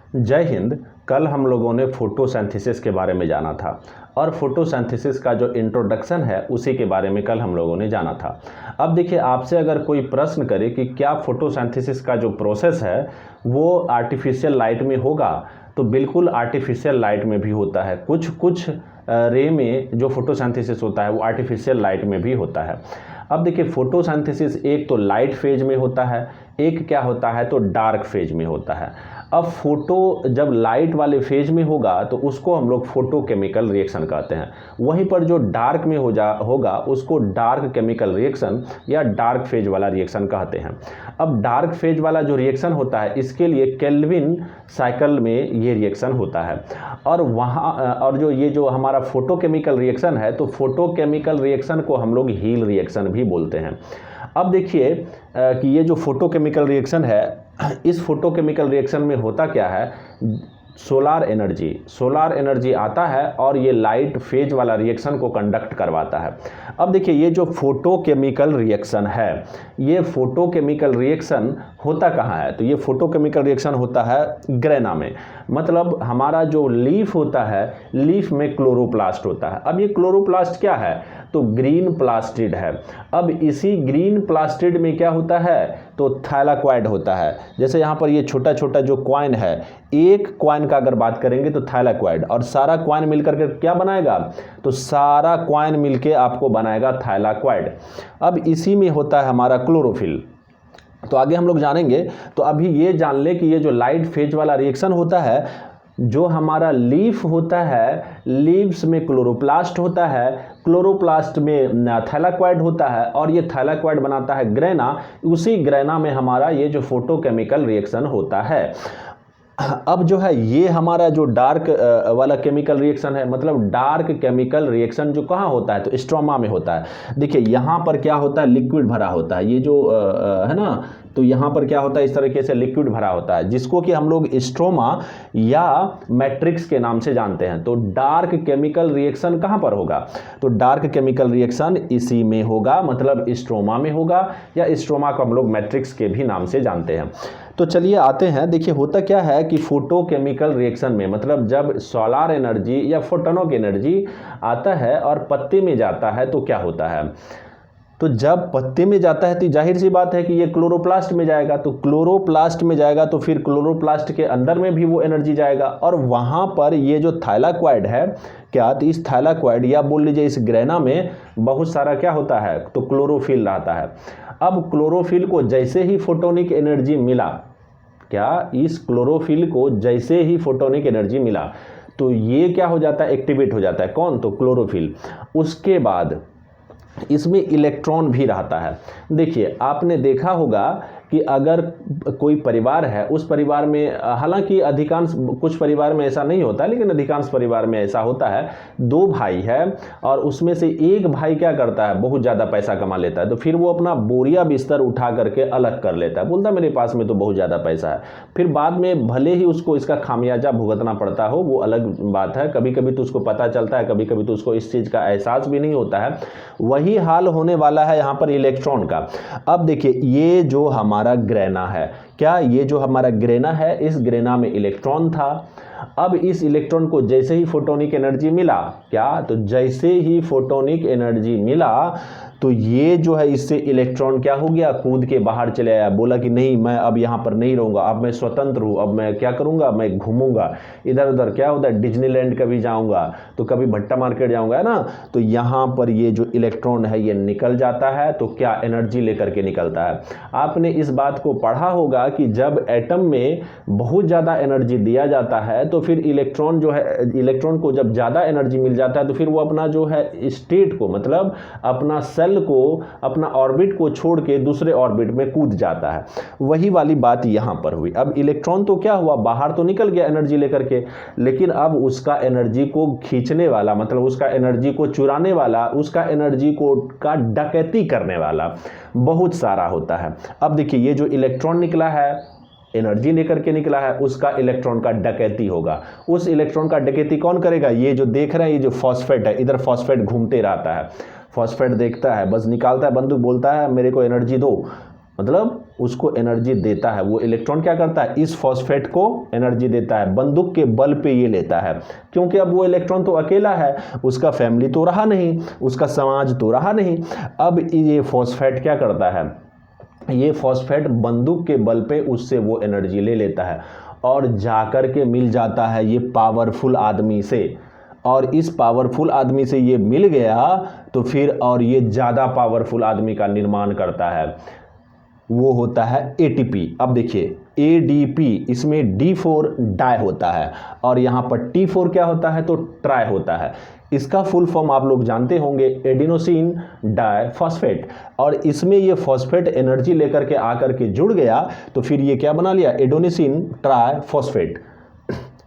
जय हिंद। कल हम लोगों ने फोटोसिंथेसिस के बारे में जाना था और फोटोसिंथेसिस का जो इंट्रोडक्शन है उसी के बारे में कल हम लोगों ने जाना था। अब देखिए, आपसे अगर कोई प्रश्न करे कि क्या फोटोसिंथेसिस का जो प्रोसेस है वो आर्टिफिशियल लाइट में होगा, तो बिल्कुल आर्टिफिशियल लाइट में भी होता है। कुछ रे में जो फोटोसिंथेसिस होता है वो आर्टिफिशियल लाइट में भी होता है। अब देखिए, फोटोसिंथेसिस एक तो लाइट फेज में होता है, एक क्या होता है तो डार्क फेज में होता है। अब फोटो जब लाइट वाले फेज में होगा तो उसको हम लोग फोटोकेमिकल रिएक्शन कहते हैं। वहीं पर जो डार्क में होगा उसको डार्क केमिकल रिएक्शन या डार्क फेज वाला रिएक्शन कहते हैं। अब डार्क फेज वाला जो रिएक्शन होता है इसके लिए केल्विन साइकिल में ये रिएक्शन होता है। और जो हमारा फोटोकेमिकल रिएक्शन है तो फोटोकेमिकल रिएक्शन को हम लोग हील रिएक्शन भी बोलते हैं। अब देखिए कि ये जो फोटोकेमिकल रिएक्शन है, इस फोटोकेमिकल रिएक्शन में होता क्या है, सोलार एनर्जी आता है और ये लाइट फेज वाला रिएक्शन को कंडक्ट करवाता है। अब देखिए, ये जो फोटोकेमिकल रिएक्शन है, ये फोटोकेमिकल रिएक्शन होता कहाँ है, तो ये फोटोकेमिकल रिएक्शन होता है ग्रेना में। मतलब हमारा जो लीफ होता है, लीफ में क्लोरोप्लास्ट होता है। अब ये क्लोरोप्लास्ट क्या है, तो ग्रीन प्लास्टिड है। अब इसी ग्रीन प्लास्टिड में क्या होता है तो थैलाक्वाइड होता है। जैसे यहाँ पर ये छोटा छोटा जो क्वाइन है, एक क्वाइन का अगर बात करेंगे तो थैलाक्वाइड, और सारा क्वाइन मिलकर के क्या बनाएगा, तो सारा क्वाइन मिलके आपको बनाएगा थैलाक्वाइड। अब इसी में होता है हमारा क्लोरोफिल। तो आगे हम लोग जानेंगे। तो अभी ये जान ले कि ये जो लाइट फेज वाला रिएक्शन होता है, जो हमारा लीफ होता है, लीव्स में क्लोरोप्लास्ट होता है, क्लोरोप्लास्ट में थैलाक्वाइड होता है और ये थैलाक्वाइड बनाता है ग्रेना। उसी ग्रेना में हमारा ये जो फोटोकेमिकल रिएक्शन होता है। अब जो है ये हमारा जो डार्क वाला केमिकल रिएक्शन है, मतलब डार्क केमिकल रिएक्शन जो कहाँ होता है तो स्ट्रोमा में होता है। देखिए यहाँ पर क्या होता है, लिक्विड भरा होता है, ये जो है ना, तो यहाँ पर क्या होता है, इस तरीके से लिक्विड भरा होता है जिसको कि हम लोग स्ट्रोमा या मैट्रिक्स के नाम से जानते हैं। तो डार्क केमिकल रिएक्शन कहाँ पर होगा, तो डार्क केमिकल रिएक्शन इसी में होगा, मतलब स्ट्रोमा में होगा, या स्ट्रोमा को हम लोग मैट्रिक्स के भी नाम से जानते हैं। तो चलिए आते हैं। देखिए होता क्या है कि फोटोकेमिकल रिएक्शन में, मतलब जब सोलार एनर्जी या फोटोनों की एनर्जी आता है और पत्ते में जाता है तो क्या होता है, तो जब पत्ते में जाता है तो जाहिर सी बात है कि ये क्लोरोप्लास्ट में जाएगा। तो क्लोरोप्लास्ट में जाएगा तो फिर क्लोरोप्लास्ट के अंदर में भी वो एनर्जी जाएगा, और वहाँ पर ये जो थैलाक्वाइड है क्या, तो इस थैलाक्वाइड या बोल लीजिए इस ग्रेना में बहुत सारा क्या होता है तो क्लोरोफिल रहता है। अब क्लोरोफिल को जैसे ही फोटोनिक एनर्जी मिला, क्या इस क्लोरोफिल को जैसे ही फोटोनिक एनर्जी मिला तो ये क्या हो जाता है, एक्टिवेट हो जाता है। कौन, तो क्लोरोफिल। उसके बाद इसमें इलेक्ट्रॉन भी रहता है। देखिए आपने देखा होगा कि अगर कोई परिवार है, उस परिवार में, हालांकि अधिकांश कुछ परिवार में ऐसा नहीं होता लेकिन अधिकांश परिवार में ऐसा होता है, दो भाई है और उसमें से एक भाई क्या करता है, बहुत ज़्यादा पैसा कमा लेता है, तो फिर वो अपना बोरिया बिस्तर उठा करके अलग कर लेता है, बोलता है मेरे पास में तो बहुत ज़्यादा पैसा है। फिर बाद में भले ही उसको इसका खामियाजा भुगतना पड़ता हो, वो अलग बात है। कभी कभी तो उसको पता चलता है, कभी कभी तो उसको इस चीज़ का एहसास भी नहीं होता है। वही हाल होने वाला है यहाँ पर इलेक्ट्रॉन का। अब देखिए ये जो हमारा ग्रेना है, क्या ये जो हमारा ग्रेना है, इस ग्रेना में इलेक्ट्रॉन था। अब इस इलेक्ट्रॉन को जैसे ही फोटोनिक एनर्जी मिला, क्या, तो जैसे ही फोटोनिक एनर्जी मिला तो ये जो है इससे इलेक्ट्रॉन क्या हो गया, कूद के बाहर चले आया, बोला कि नहीं मैं अब यहाँ पर नहीं रहूँगा, अब मैं स्वतंत्र हूँ, अब मैं क्या करूँगा, मैं घूमूंगा इधर उधर, क्या होता है डिज्नीलैंड कभी जाऊँगा तो कभी भट्टा मार्केट जाऊँगा, है ना। तो यहाँ पर ये जो इलेक्ट्रॉन है ये निकल जाता है, तो क्या एनर्जी लेकर के निकलता है। आपने इस बात को पढ़ा होगा कि जब एटम में बहुत ज़्यादा एनर्जी दिया जाता है तो फिर इलेक्ट्रॉन जो है, इलेक्ट्रॉन को जब ज़्यादा एनर्जी मिल जाता है तो फिर वो अपना जो है स्टेट को, मतलब अपना को, अपना ऑर्बिट को छोड़ के दूसरे ऑर्बिट में कूद जाता है। वही वाली बात यहां पर हुई। अब इलेक्ट्रॉन तो क्या हुआ, बाहर तो निकल गया एनर्जी लेकर के, लेकिन अब उसका एनर्जी को खींचने वाला, मतलब उसका एनर्जी को चुराने वाला, उसका एनर्जी को का डकैती करने वाला बहुत सारा होता है। अब देखिए ये जो इलेक्ट्रॉन निकला है, एनर्जी लेकर के निकला है, उसका इलेक्ट्रॉन का डकैती होगा। उस इलेक्ट्रॉन का डकैती कौन करेगा, ये जो देख रहे हैं ये जो फॉस्फेट है, इधर फॉस्फेट घूमते रहता है, फॉस्फेट देखता है, बस निकालता है बंदूक, बोलता है मेरे को एनर्जी दो, मतलब उसको एनर्जी देता है। वो इलेक्ट्रॉन क्या करता है, इस फॉस्फेट को एनर्जी देता है, बंदूक के बल पे ये लेता है, क्योंकि अब वो इलेक्ट्रॉन तो अकेला है, उसका फैमिली तो रहा नहीं, उसका समाज तो रहा नहीं। अब ये फॉस्फेट क्या करता है, ये फॉस्फेट बंदूक के बल पे उससे वो एनर्जी ले लेता है और जाकर के मिल जाता है ये पावरफुल आदमी से, और इस पावरफुल आदमी से ये मिल गया तो फिर और ये ज़्यादा पावरफुल आदमी का निर्माण करता है, वो होता है ATP। अब देखिए ADP, इसमें D4 डाई होता है और यहाँ पर T4 क्या होता है, तो ट्राई होता है। इसका फुल फॉर्म आप लोग जानते होंगे, एडिनोसिन डाई फॉस्फेट, और इसमें ये फॉस्फेट एनर्जी लेकर के आकर के जुड़ गया तो फिर ये क्या बना लिया, एडिनोसिन ट्राई फॉस्फेट।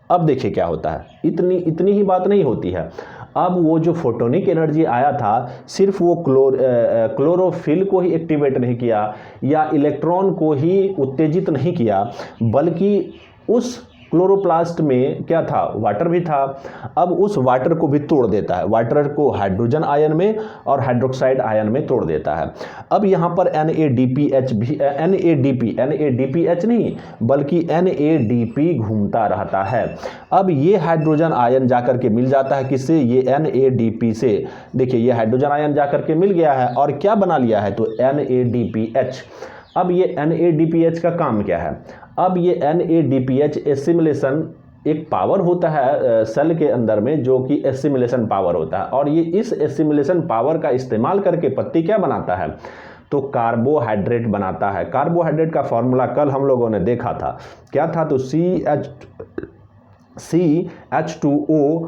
अब देखिए क्या होता है, इतनी ही बात नहीं होती है। अब वो जो फोटोनिक एनर्जी आया था, सिर्फ वो क्लोरोफिल को ही एक्टिवेट नहीं किया या इलेक्ट्रॉन को ही उत्तेजित नहीं किया, बल्कि उस क्लोरोप्लास्ट में क्या था, वाटर भी था। अब उस वाटर को भी तोड़ देता है, वाटर को हाइड्रोजन आयन में और हाइड्रोक्साइड आयन में तोड़ देता है। अब यहाँ पर NADPH भी, NADPH नहीं बल्कि NADP घूमता रहता है। अब ये हाइड्रोजन आयन जाकर के मिल जाता है किससे, ये NADP से। देखिए ये हाइड्रोजन आयन जाकर के मिल गया है और क्या बना लिया है, तो NADPH। अब ये NADPH का काम क्या है, अब ये NADPH एसिमिलेशन एक पावर होता है सेल के अंदर में, जो कि एसिमिलेशन पावर होता है, और ये इस एसिमिलेशन पावर का इस्तेमाल करके पत्ती क्या बनाता है, तो कार्बोहाइड्रेट बनाता है। कार्बोहाइड्रेट का फॉर्मूला कल हम लोगों ने देखा था, क्या था, तो CH2O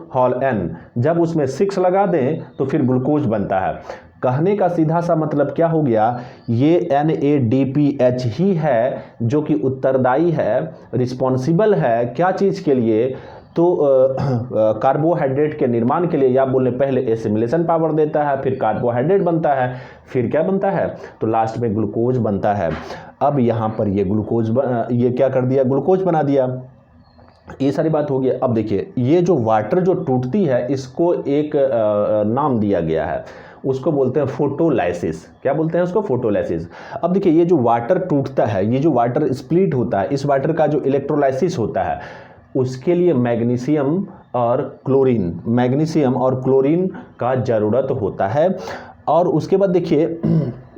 जब उसमें 6 लगा दें तो फिर ग्लूकोज बनता है। कहने का सीधा सा मतलब क्या हो गया, ये NADPH ही है जो कि उत्तरदायी है, रिस्पॉन्सिबल है क्या चीज़ के लिए, तो कार्बोहाइड्रेट के निर्माण के लिए, या बोले पहले एसिमिलेशन पावर देता है, फिर कार्बोहाइड्रेट बनता है, फिर क्या बनता है, तो लास्ट में ग्लूकोज बनता है। अब यहाँ पर ये ग्लूकोज ये क्या कर दिया, ग्लूकोज बना दिया। ये सारी बात हो गया। अब देखिए ये जो वाटर जो टूटती है, इसको एक नाम दिया गया है, उसको बोलते हैं फोटोलाइसिस। क्या बोलते हैं उसको, फोटोलाइसिस। अब देखिए ये जो वाटर टूटता है, ये जो वाटर स्प्लिट होता है, इस वाटर का जो इलेक्ट्रोलाइसिस होता है, उसके लिए मैग्नीशियम और क्लोरीन का ज़रूरत होता है। और उसके बाद देखिए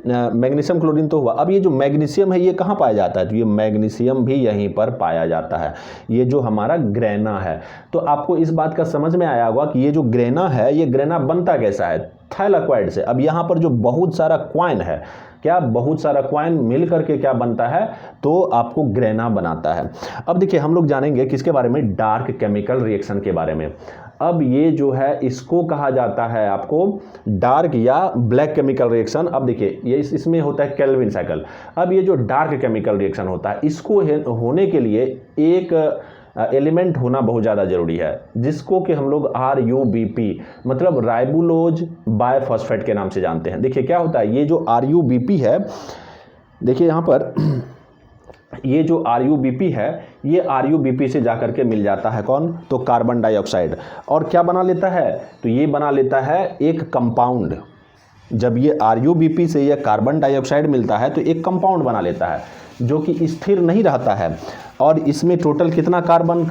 मैग्नीशियम क्लोरीन तो हुआ, अब ये जो मैग्नीशियम है ये कहाँ पाया जाता है, तो ये मैग्नीशियम भी यहीं पर पाया जाता है, ये जो हमारा ग्रेना है। तो आपको इस बात का समझ में आया होगा कि ये जो ग्रेना है, ये ग्रेना बनता कैसा है, थाइलाकोइड से। अब यहाँ पर जो बहुत सारा क्वाइन है, क्या बहुत सारा क्वाइन मिल करके क्या बनता है, तो आपको ग्रेना बनाता है। अब देखिए हम लोग जानेंगे किसके बारे में, डार्क केमिकल रिएक्शन के बारे में। अब ये जो है इसको कहा जाता है आपको डार्क या ब्लैक केमिकल रिएक्शन। अब देखिए ये इसमें होता है केल्विन साइकिल। अब ये जो डार्क केमिकल रिएक्शन होता है, इसको होने के लिए एक एलिमेंट होना बहुत ज़्यादा ज़रूरी है, जिसको कि हम लोग RUBP मतलब राइबुलोज बायफॉस्फेट के नाम से जानते हैं। देखिए क्या होता है, ये जो RUBP है, देखिए यहाँ पर ये जो RUBP है, ये RUBP से जाकर के मिल जाता है कौन, तो कार्बन डाइऑक्साइड, और क्या बना लेता है, तो ये बना लेता है एक कंपाउंड। जब ये RUBP से ये कार्बन डाइऑक्साइड मिलता है तो एक कंपाउंड बना लेता है, जो कि स्थिर नहीं रहता है, और इसमें टोटल कितना कार्बन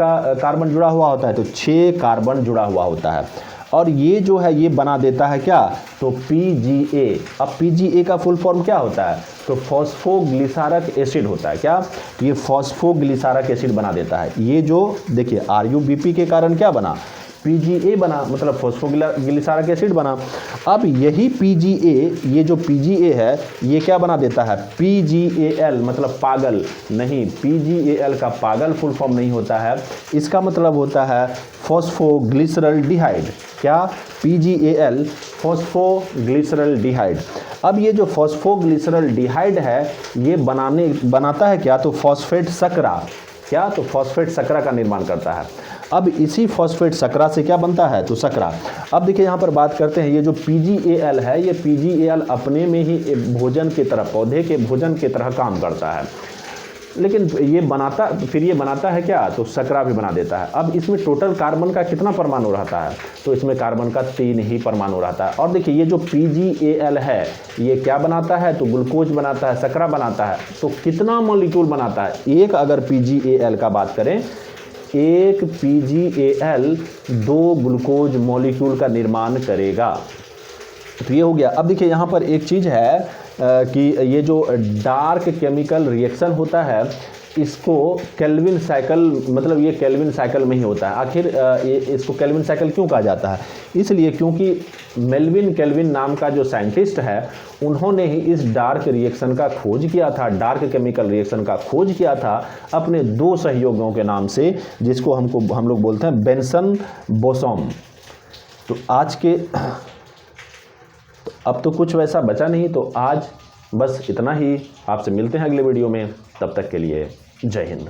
जुड़ा हुआ होता है, तो 6 कार्बन जुड़ा हुआ होता है। और ये जो है ये बना देता है क्या, तो PGA। अब PGA का फुल फॉर्म क्या होता है, तो फॉस्फोग्लिसरक एसिड होता है। क्या, ये फॉस्फोग्लिसरक एसिड बना देता है। ये जो देखिए RUBP के कारण क्या बना, PGA बना, मतलब फॉस्फोग्लिसरक एसिड बना। अब यही PGA, ये जो PGA है, ये क्या बना देता है, PGAL मतलब पागल नहीं, PGAL का पागल फुल फॉर्म नहीं होता है, इसका मतलब होता है फॉस्फोग्लिसरल्डिहाइड। क्या, PGAL फॉस्फोग्लिसरल्डिहाइड। अब ये जो फॉस्फोग्लिसरल्डिहाइड है, ये बनाता है क्या, तो फॉस्फेट सकरा। क्या, तो फॉस्फेट सकरा का निर्माण करता है। अब इसी फॉस्फेट सकरा से क्या बनता है, तो सकरा। अब देखिए यहाँ पर बात करते हैं, ये जो PGAL है, ये PGAL अपने में ही एक भोजन की तरह, पौधे के भोजन की तरह काम करता है। लेकिन ये बनाता है क्या, तो सकरा भी बना देता है। अब इसमें टोटल कार्बन का कितना परमाणु रहता है, तो इसमें कार्बन का 3 ही परमाणु रहता है। और देखिए ये जो PgAl है ये क्या बनाता है, तो ग्लूकोज बनाता है, सकरा बनाता है। तो कितना मॉलिक्यूल बनाता है, एक अगर PgAl का बात करें, एक PgAl 2 ग्लूकोज मॉलिक्यूल का निर्माण करेगा। तो ये हो गया। अब देखिए यहाँ पर एक चीज़ है कि ये जो डार्क केमिकल रिएक्शन होता है इसको केल्विन साइकिल, मतलब ये केल्विन साइकिल में ही होता है। आखिर इसको केल्विन साइकिल क्यों कहा जाता है, इसलिए क्योंकि मेल्विन केल्विन नाम का जो साइंटिस्ट है उन्होंने ही इस डार्क रिएक्शन का खोज किया था, डार्क केमिकल रिएक्शन का खोज किया था अपने 2 सहयोगियों के नाम से, जिसको हम लोग बोलते हैं बेंसन बोसॉम। तो आज के अब तो कुछ वैसा बचा नहीं, तो आज बस इतना ही। आपसे मिलते हैं अगले वीडियो में, तब तक के लिए जय हिंद।